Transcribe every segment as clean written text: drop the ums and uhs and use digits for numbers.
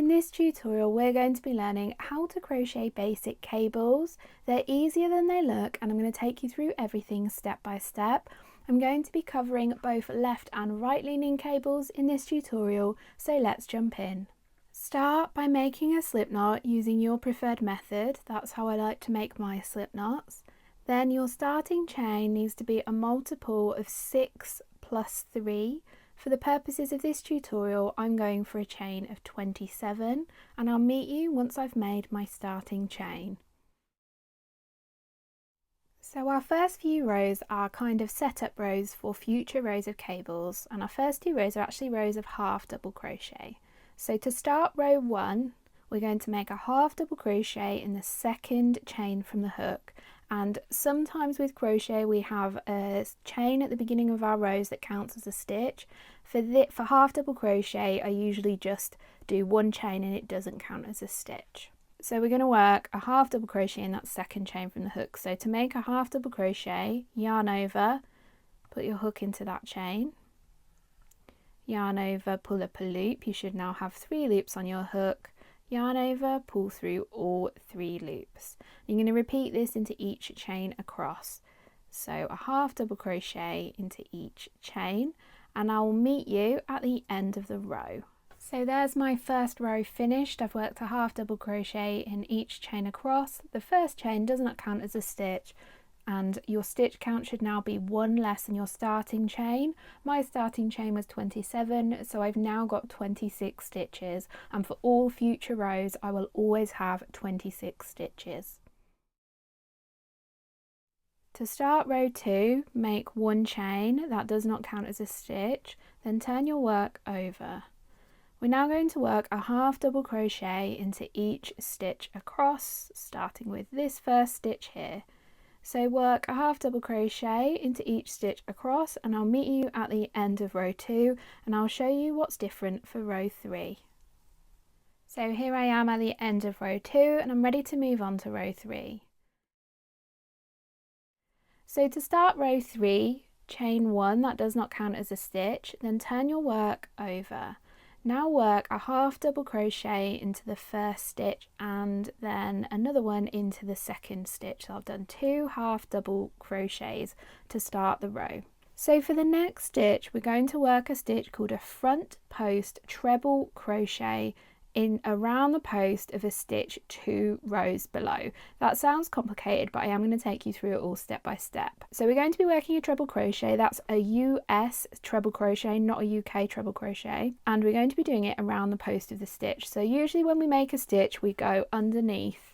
In this tutorial we're going to be learning how to crochet basic cables. They're easier than they look and I'm going to take you through everything step by step. I'm going to be covering both left and right leaning cables in this tutorial, so let's jump in. Start by making a slip knot using your preferred method. That's how I like to make my slip knots. Then your starting chain needs to be a multiple of 6 plus 3. For the purposes of this tutorial, I'm going for a chain of 27 and I'll meet you once I've made my starting chain. So our first few rows are kind of setup rows for future rows of cables, and our first 2 rows are actually rows of half double crochet. So to start row 1, we're going to make a half double crochet in the second chain from the hook. And sometimes with crochet we have a chain at the beginning of our rows that counts as a stitch. For half double crochet I usually just do 1 chain and it doesn't count as a stitch. So we're going to work a half double crochet in that second chain from the hook. So to make a half double crochet, yarn over, put your hook into that chain, yarn over, pull up a loop. You should now have 3 loops on your hook. Yarn over, pull through all 3 loops. You're going to repeat this into each chain across. So a half double crochet into each chain, and I will meet you at the end of the row. So there's my first row finished. I've worked a half double crochet in each chain across. The first chain does not count as a stitch, and your stitch count should now be 1 less than your starting chain. My starting chain was 27, so I've now got 26 stitches, and for all future rows I will always have 26 stitches. To start row 2, make 1 chain, that does not count as a stitch, then turn your work over. We're now going to work a half double crochet into each stitch across, starting with this first stitch here. So work a half double crochet into each stitch across, and I'll meet you at the end of row 2 and I'll show you what's different for row 3. So here I am at the end of row 2 and I'm ready to move on to row 3. So to start row 3, chain 1, that does not count as a stitch, then turn your work over. Now work a half double crochet into the first stitch and then another one into the second stitch. So I've done 2 half double crochets to start the row. So for the next stitch we're going to work a stitch called a front post treble crochet in around the post of a stitch 2 rows below. That sounds complicated, but I am going to take you through it all step by step. So we're going to be working a treble crochet. That's a US treble crochet, not a UK treble crochet, and we're going to be doing it around the post of the stitch. So usually when we make a stitch we go underneath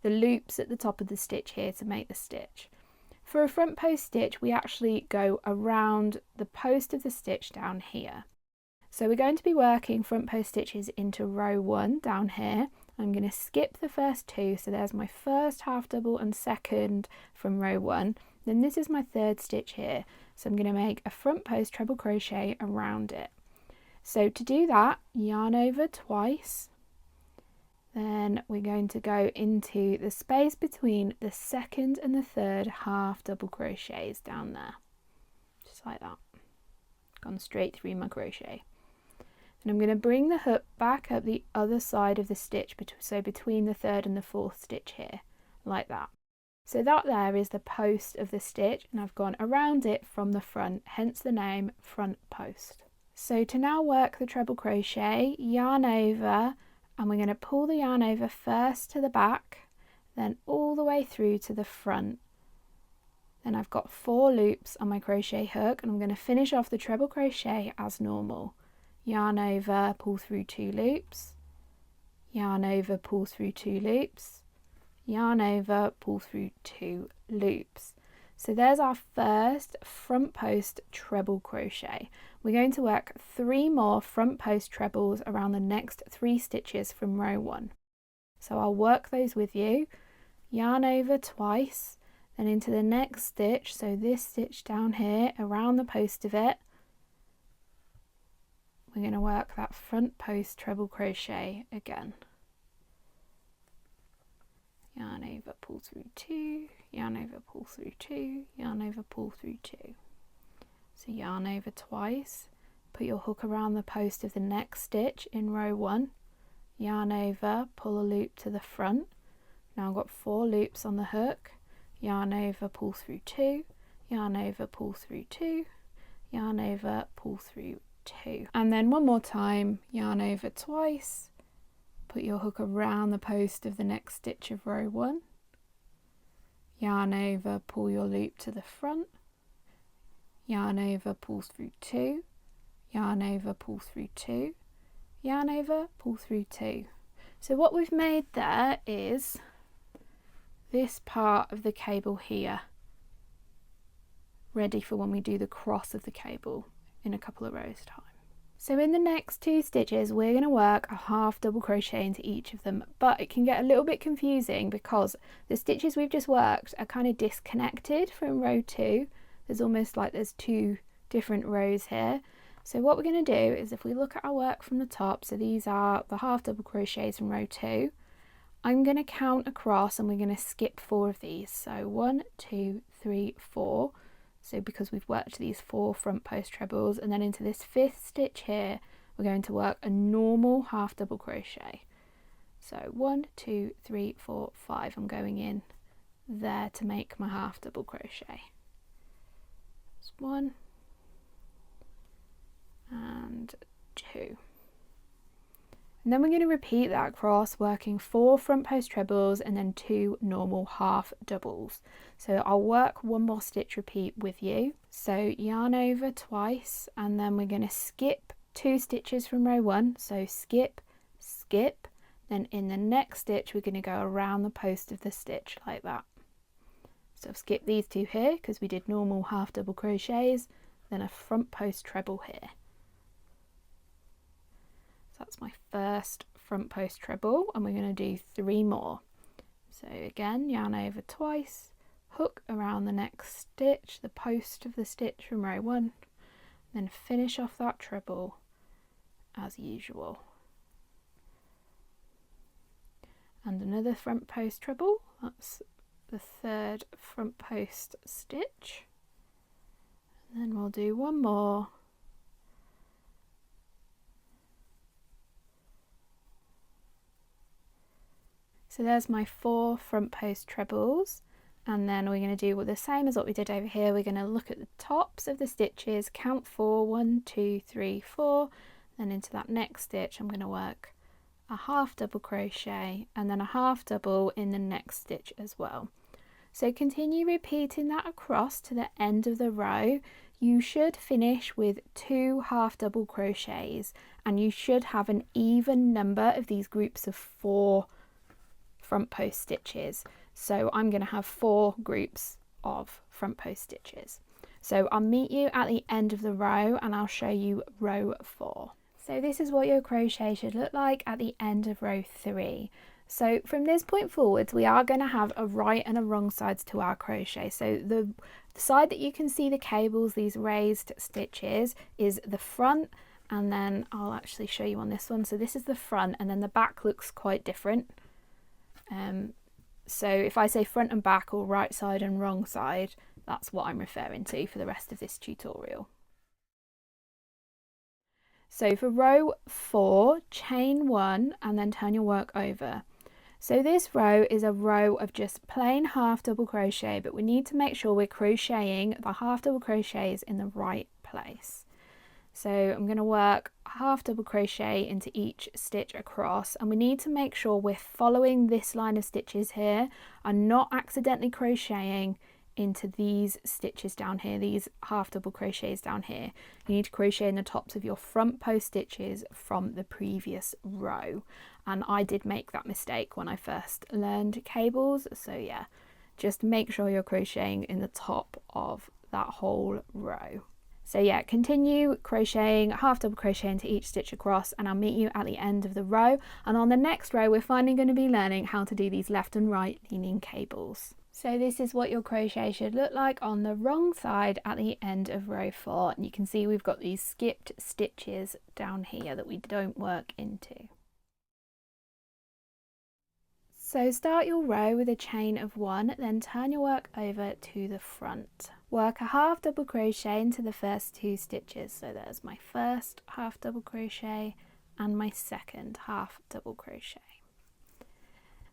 the loops at the top of the stitch here to make the stitch. For a front post stitch we actually go around the post of the stitch down here. So we're going to be working front post stitches into row 1 down here. I'm going to skip the first 2, so there's my first half double and second from row 1. Then this is my 3rd stitch here, so I'm going to make a front post treble crochet around it. So to do that, yarn over twice, then we're going to go into the space between the 2nd and the 3rd half double crochets down there, just like that, gone straight through my crochet. And I'm going to bring the hook back up the other side of the stitch, so between the 3rd and the 4th stitch here, like that. So that there is the post of the stitch, and I've gone around it from the front, hence the name front post. So to now work the treble crochet, yarn over, and we're going to pull the yarn over first to the back, then all the way through to the front. Then I've got 4 loops on my crochet hook, and I'm going to finish off the treble crochet as normal. Yarn over, pull through 2 loops, yarn over, pull through 2 loops, yarn over, pull through 2 loops. So there's our first front post treble crochet. We're going to work 3 more front post trebles around the next 3 stitches from row 1. So I'll work those with you. Yarn over twice, then into the next stitch, so this stitch down here around the post of it. We're going to work that front post treble crochet again. Yarn over, pull through 2, yarn over, pull through 2, yarn over, pull through 2. So yarn over twice, put your hook around the post of the next stitch in row 1, yarn over, pull a loop to the front. Now I've got 4 loops on the hook, yarn over, pull through 2, yarn over, pull through 2, yarn over, pull through 2, and then one more time, yarn over twice, put your hook around the post of the next stitch of row 1, yarn over, pull your loop to the front, yarn over, pull through 2, yarn over, pull through 2, yarn over, pull through 2. So what we've made there is this part of the cable here, ready for when we do the cross of the cable in a couple of rows time. So in the next 2 stitches we're going to work a half double crochet into each of them, but it can get a little bit confusing because the stitches we've just worked are kind of disconnected from row 2. There's almost like there's 2 different rows here. So what we're going to do is, if we look at our work from the top, so these are the half double crochets from row 2, I'm going to count across and we're going to skip 4 of these. So 1, 2, 3, 4. So because we've worked these 4 front post trebles, and then into this 5th stitch here we're going to work a normal half double crochet. So 1, 2, 3, 4, 5. I'm going in there to make my half double crochet. That's 1 and 2. And then we're going to repeat that across, working 4 front post trebles and then 2 normal half doubles. So I'll work one more stitch repeat with you. So yarn over twice, and then we're going to skip 2 stitches from row 1. So skip, skip, then in the next stitch we're going to go around the post of the stitch like that. So I've skipped these 2 here because we did normal half double crochets, then a front post treble here. So that's my first front post treble, and we're going to do 3 more. So again, yarn over twice, hook around the next stitch, the post of the stitch from row 1, then finish off that treble as usual. And another front post treble, that's the 3rd front post stitch. And then we'll do 1 more. So there's my 4 front post trebles, and then we're going to do the same as what we did over here. We're going to look at the tops of the stitches, count 4, 1, 2, 3, 4, then into that next stitch I'm going to work a half double crochet and then a half double in the next stitch as well. So continue repeating that across to the end of the row. You should finish with 2 half double crochets, and you should have an even number of these groups of 4 front post stitches. So I'm going to have 4 groups of front post stitches. So I'll meet you at the end of the row and I'll show you row 4. So this is what your crochet should look like at the end of row 3. So from this point forwards we are going to have a right and a wrong sides to our crochet. So the side that you can see the cables, these raised stitches, is the front, and then I'll actually show you on this one. So this is the front, and then the back looks quite different. So if I say front and back or right side and wrong side, that's what I'm referring to for the rest of this tutorial. So for row 4, chain 1 and then turn your work over. So this row is a row of just plain half double crochet, but we need to make sure we're crocheting the half double crochets in the right place. So I'm going to work half double crochet into each stitch across, and we need to make sure we're following this line of stitches here and not accidentally crocheting into these stitches down here, these half double crochets down here. You need to crochet in the tops of your front post stitches from the previous row, and I did make that mistake when I first learned cables. So yeah, just make sure you're crocheting in the top of that whole row. So yeah, continue crocheting half double crochet into each stitch across, and I'll meet you at the end of the row. And on the next row we're finally going to be learning how to do these left and right leaning cables. So this is what your crochet should look like on the wrong side at the end of row 4, and you can see we've got these skipped stitches down here that we don't work into. So start your row with a chain of 1, then turn your work over to the front. Work a half double crochet into the first 2 stitches. So there's my first half double crochet and my second half double crochet.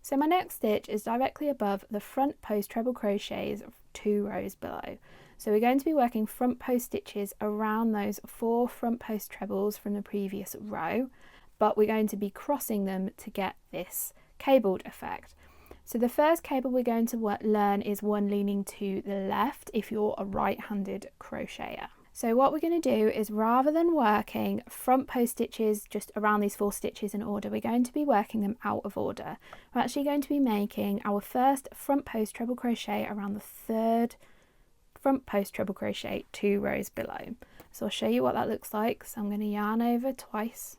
So my next stitch is directly above the front post treble crochets 2 rows below. So we're going to be working front post stitches around those 4 front post trebles from the previous row, but we're going to be crossing them to get this cabled effect. So the first cable we're going to learn is one leaning to the left if you're a right-handed crocheter. So what we're going to do is, rather than working front post stitches just around these 4 stitches in order, we're going to be working them out of order. We're actually going to be making our first front post treble crochet around the 3rd front post treble crochet 2 rows below. So I'll show you what that looks like. So I'm going to yarn over twice.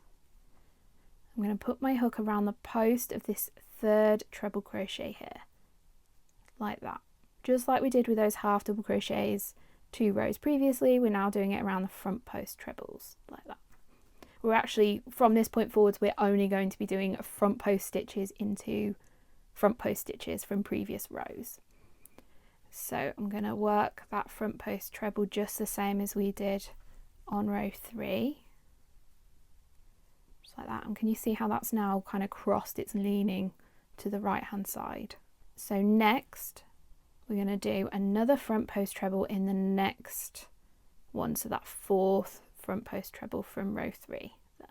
I'm going to put my hook around the post of this 3rd treble crochet here, like that. Just like we did with those half double crochets 2 rows previously, we're now doing it around the front post trebles, like that. We're actually, from this point forwards, we're only going to be doing front post stitches into front post stitches from previous rows. So I'm going to work that front post treble just the same as we did on row 3. Just like that. And can you see how that's now kind of crossed? It's leaning to the right hand side. So next we're going to do another front post treble in the next one, so that 4th front post treble from row 3 there.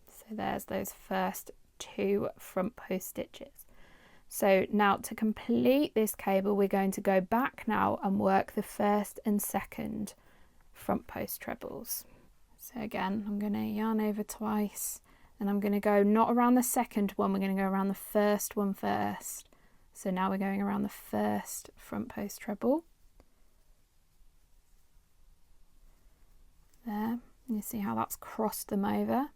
So there's those first 2 front post stitches. So now to complete this cable, we're going to go back now and work the 1st and 2nd front post trebles. So again, I'm going to yarn over twice, and I'm going to go not around the 2nd one, we're going to go around the 1st one first. So now we're going around the 1st front post treble. There, you see how that's crossed them over.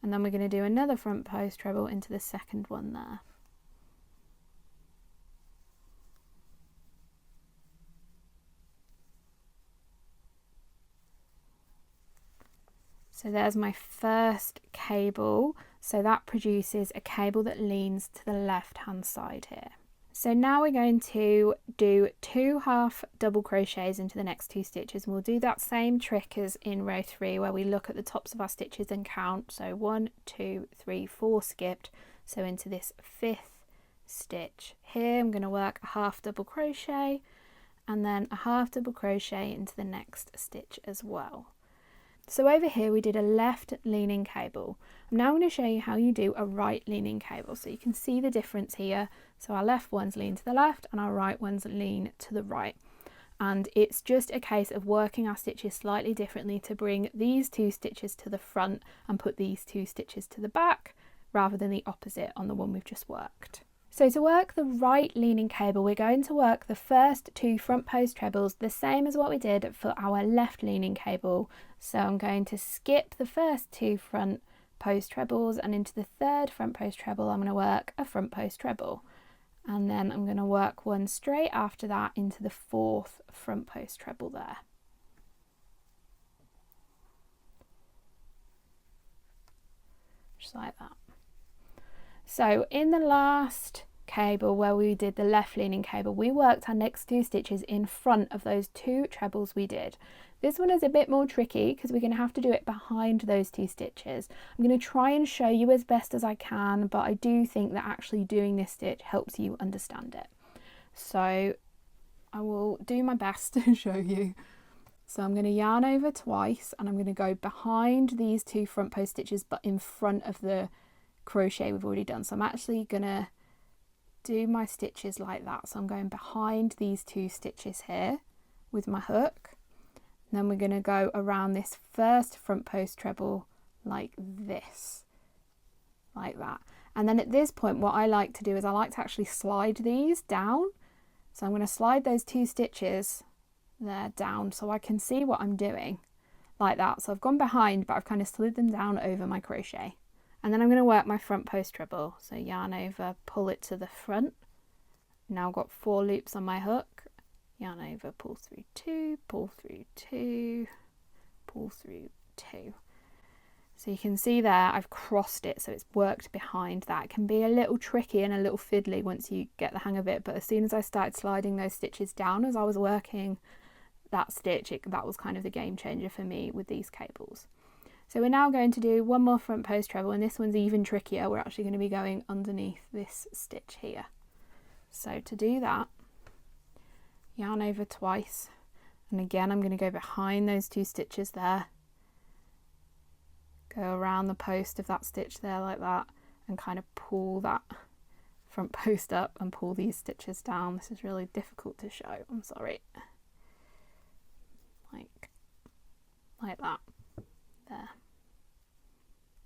And then we're going to do another front post treble into the 2nd one there. So there's my first cable. So that produces a cable that leans to the left hand side here. So now we're going to do 2 half double crochets into the next 2 stitches, and we'll do that same trick as in row 3 where we look at the tops of our stitches and count. So 1, 2, 3, 4 skipped. So into this 5th stitch here, I'm going to work a half double crochet and then a half double crochet into the next stitch as well. So over here we did a left leaning cable. I'm now going to show you how you do a right leaning cable, so you can see the difference here. So our left ones lean to the left and our right ones lean to the right. And it's just a case of working our stitches slightly differently to bring these 2 stitches to the front and put these 2 stitches to the back, rather than the opposite on the one we've just worked. So to work the right leaning cable, we're going to work the first 2 front post trebles the same as what we did for our left leaning cable. So I'm going to skip the first 2 front post trebles, and into the 3rd front post treble I'm going to work a front post treble, and then I'm going to work one straight after that into the 4th front post treble there. Just like that. So in the last cable where we did the left leaning cable, we worked our next 2 stitches in front of those 2 trebles we did. This one is a bit more tricky because we're going to have to do it behind those 2 stitches. I'm going to try and show you as best as I can, but I do think that actually doing this stitch helps you understand it. So I will do my best to show you. So I'm going to yarn over twice, and I'm going to go behind these 2 front post stitches but in front of the crochet we've already done. So I'm actually going to do my stitches like that. So I'm going behind these 2 stitches here with my hook. And then we're going to go around this first front post treble like this, like that. And then at this point what I like to do is I like to actually slide these down. So I'm going to slide those 2 stitches there down so I can see what I'm doing, like that. So I've gone behind, but I've kind of slid them down over my crochet. And then I'm going to work my front post treble. So yarn over, pull it to the front. Now I've got 4 loops on my hook. Yarn over, pull through 2, pull through 2, pull through 2. So you can see there I've crossed it, so it's worked behind that. It can be a little tricky and a little fiddly once you get the hang of it, but as soon as I started sliding those stitches down as I was working that stitch, that was kind of the game changer for me with these cables. So we're now going to do one more front post treble, and this one's even trickier. We're actually going to be going underneath this stitch here. So to do that, yarn over twice, and again I'm going to go behind those 2 stitches there, go around the post of that stitch there like that, and kind of pull that front post up and pull these stitches down. This is really difficult to show, I'm sorry. Like that, there.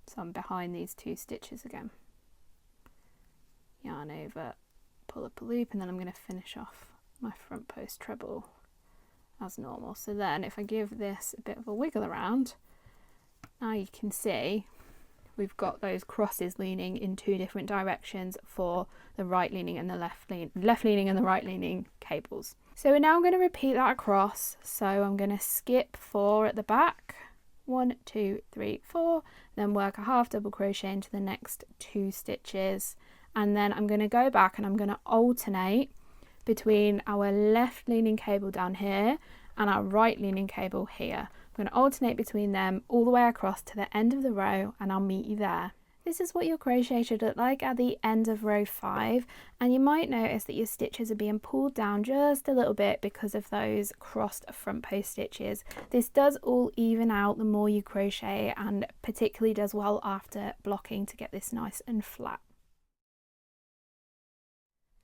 So I'm behind these 2 stitches again. Yarn over, pull up a loop, and then I'm going to finish off my front post treble as normal. So then if I give this a bit of a wiggle around, now you can see we've got those crosses leaning in 2 different directions for the right leaning and the left leaning and the right leaning cables. So we're now going to repeat that across. So I'm going to skip 4 at the back, 1, 2, 3, 4, then work a half double crochet into the next 2 stitches, and then I'm going to go back and I'm going to alternate between our left leaning cable down here and our right leaning cable here. I'm going to alternate between them all the way across to the end of the row, and I'll meet you there. This is what your crochet should look like at the end of row 5, and you might notice that your stitches are being pulled down just a little bit because of those crossed front post stitches. This does all even out the more you crochet, and particularly does well after blocking to get this nice and flat.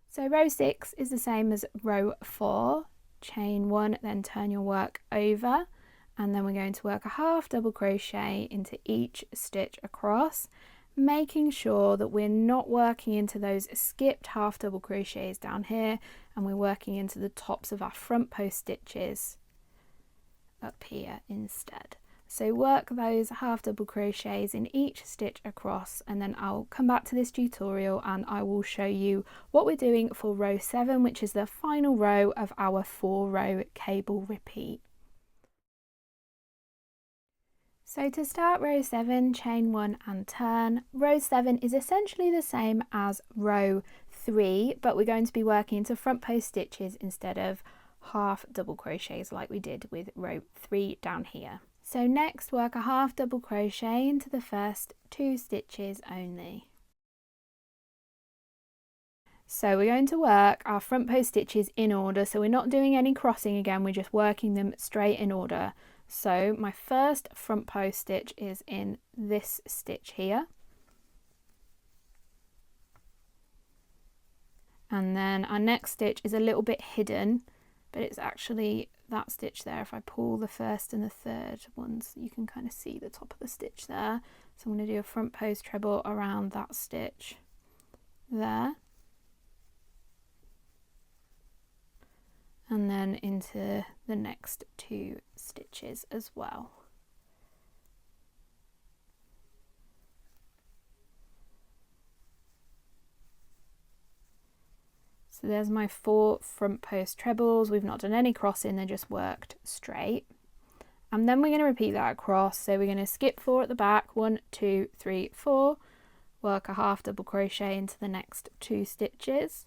So row 6 is the same as row 4. Chain 1, then turn your work over, and then we're going to work a half double crochet into each stitch across, making sure that we're not working into those skipped half double crochets down here, and we're working into the tops of our front post stitches up here instead. So work those half double crochets in each stitch across, and then I'll come back to this tutorial and I will show you what we're doing for row 7, which is the final row of our 4-row cable repeat. So to start row 7, chain 1 and turn. Row 7 is essentially the same as row 3, but we're going to be working into front post stitches instead of half double crochets like we did with row 3 down here. So next, work a half double crochet into the first 2 stitches only. So we're going to work our front post stitches in order, so we're not doing any crossing again, we're just working them straight in order. So my first front post stitch is in this stitch here, and then our next stitch is a little bit hidden, but it's actually that stitch there. If I pull the first and the third ones, you can kind of see the top of the stitch there. So I'm going to do a front post treble around that stitch there, and then into the next 2 stitches as well. So there's my 4 front post trebles. We've not done any crossing, they're just worked straight. And then we're going to repeat that across. So we're going to skip 4 at the back, 1, 2, 3, 4, work a half double crochet into the next 2 stitches,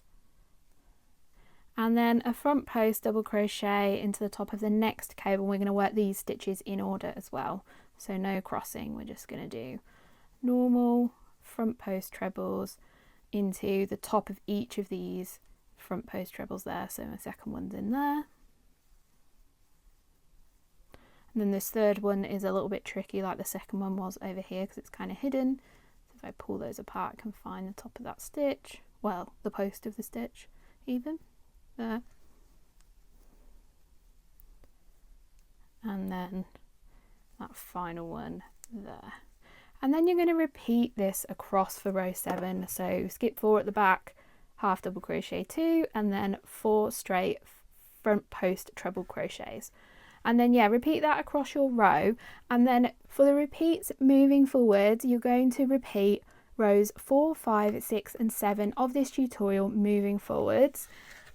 and then a front post double crochet into the top of the next cable. We're going to work these stitches in order as well, so no crossing. We're just going to do normal front post trebles into the top of each of these front post trebles there. So my second one's in there, and then this third one is a little bit tricky like the second one was over here because it's kind of hidden. So if I pull those apart, I can find the top of that stitch, well, the post of the stitch even there, and then that final one there. And then you're going to repeat this across for row 7. So skip 4 at the back, half double crochet 2, and then 4 straight front post treble crochets, and then repeat that across your row. And then for the repeats moving forward, you're going to repeat rows 4, 5, 6 and 7 of this tutorial moving forwards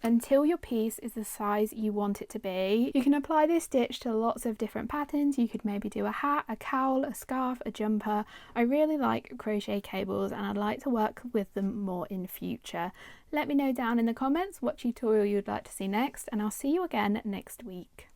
until your piece is the size you want it to be. You can apply this stitch to lots of different patterns. You could maybe do a hat, a cowl, a scarf, a jumper. I really like crochet cables and I'd like to work with them more in future. Let me know down in the comments what tutorial you'd like to see next, and I'll see you again next week.